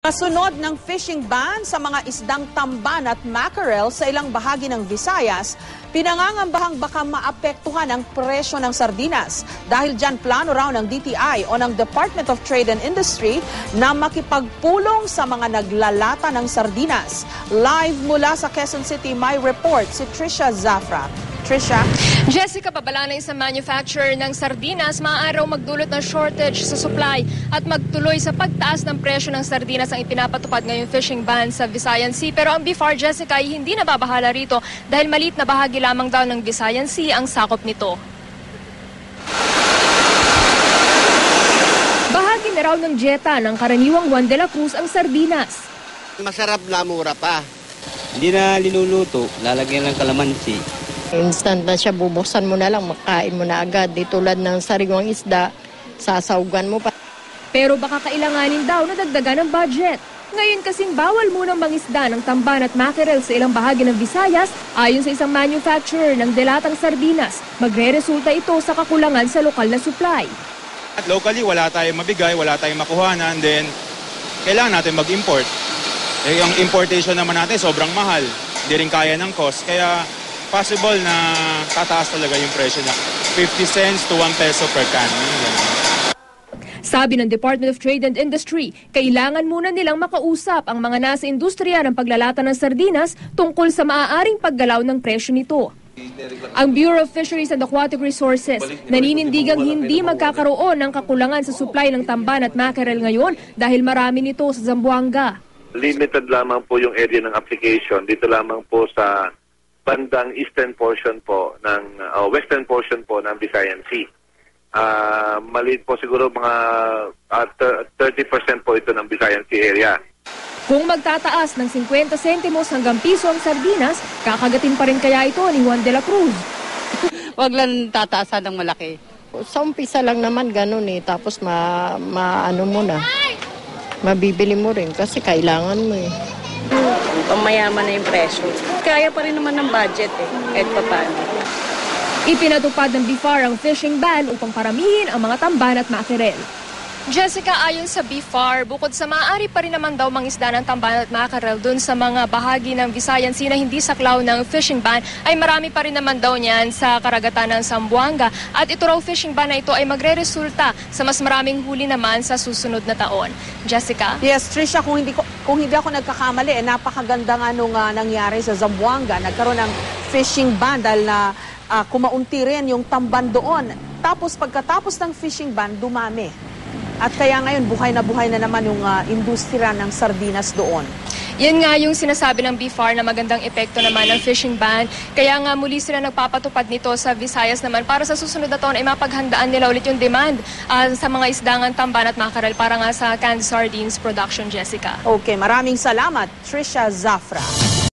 Kasunod ng fishing ban sa mga isdang tamban at mackerel sa ilang bahagi ng Visayas, pinangangambahang baka maapektuhan ang presyo ng sardinas. Dahil dyan plano raw ng DTI o ng Department of Trade and Industry na makipagpulong sa mga naglalata ng sardinas. Live mula sa Quezon City, may report si Trisha Zafra. Trisha? Jessica, babala ng isang manufacturer ng sardinas, maaaraw magdulot ng shortage sa supply at magtuloy sa pagtaas ng presyo ng sardinas ang ipinapatupad ngayong fishing ban sa Visayan Sea. Pero ang BIFAR, Jessica, ay hindi nababahala rito dahil maliit na bahagi lamang daw ng Visayan Sea ang sakop nito. Bahagi na raw ng dieta ng karaniwang Juan de la Cruz ang sardinas. Masarap na, mura pa. Hindi na linuluto, lalagyan ng kalamansi. Instant na siya, bubuksan mo na lang, makain mo na agad. Di tulad ng sariwang isda, sasawgan mo pa. Pero baka kailanganin daw na dagdagan ng budget. Ngayon kasing bawal munang mangisda ng tamban at mackerel sa ilang bahagi ng Visayas, ayon sa isang manufacturer ng delatang sardinas, magre-resulta ito sa kakulangan sa lokal na supply. At locally, wala tayong mabigay, wala tayong makuhanan, then kailangan natin mag-import. Yung importation naman natin sobrang mahal, hindi rin kaya ng cost, kaya possible na tataas talaga yung presyo niya. 50 cents to 1 peso per can. Sabi ng Department of Trade and Industry, kailangan muna nilang makausap ang mga nasa industriya ng paglalata ng sardinas tungkol sa maaaring paggalaw ng presyo nito. Ang Bureau of Fisheries and Aquatic Resources naninindigang hindi magkakaroon ng kakulangan sa supply ng tamban at mackerel ngayon dahil marami nito sa Zamboanga. Limited lamang po yung area ng application. Dito lamang po sa bandang eastern portion po ng western portion po ng Visayan Sea. Maliit po siguro mga 30% po ito ng Visayan Sea area. Kung magtataas ng 50 sentimos hanggang piso ang sardinas, kakagatin pa rin kaya ito ni Juan de la Cruz. Wag lang tataasan ng malaki. Sa umpisa lang naman ganun eh, tapos ano mo na, mabibili mo rin kasi kailangan mo eh. Pamayaman na yung presyo. Kaya pa rin naman ng budget eh, kahit pa paano. Ipinatupad ng BIFAR ang fishing ban upang paramihin ang mga tamban at mackerel. Jessica, ayon sa BIFAR, bukod sa maaari pa rin naman daw mangisda ng tamban at mackerel dun sa mga bahagi ng Visayan Sea na hindi saklaw ng fishing ban, ay marami pa rin naman daw niyan sa karagatan ng Zamboanga. At ito raw fishing ban na ito ay magre-resulta sa mas maraming huli naman sa susunod na taon. Jessica? Yes, Trisha, kung hindi ako nagkakamali, napakaganda nga nung nangyari sa Zamboanga. Nagkaroon ng fishing ban dahil na kumaunti rin yung tamban doon. Tapos pagkatapos ng fishing ban, dumami. At kaya ngayon, buhay na naman yung industriya ng sardinas doon. Yan nga yung sinasabi ng BIFAR na magandang epekto naman ng fishing ban. Kaya nga muli sila nagpapatupad nito sa Visayas naman para sa susunod na taon ay mapaghandaan nila ulit yung demand sa mga isdangan tamban at mackerel para nga sa canned sardines production, Jessica. Okay, maraming salamat, Trisha Zafra.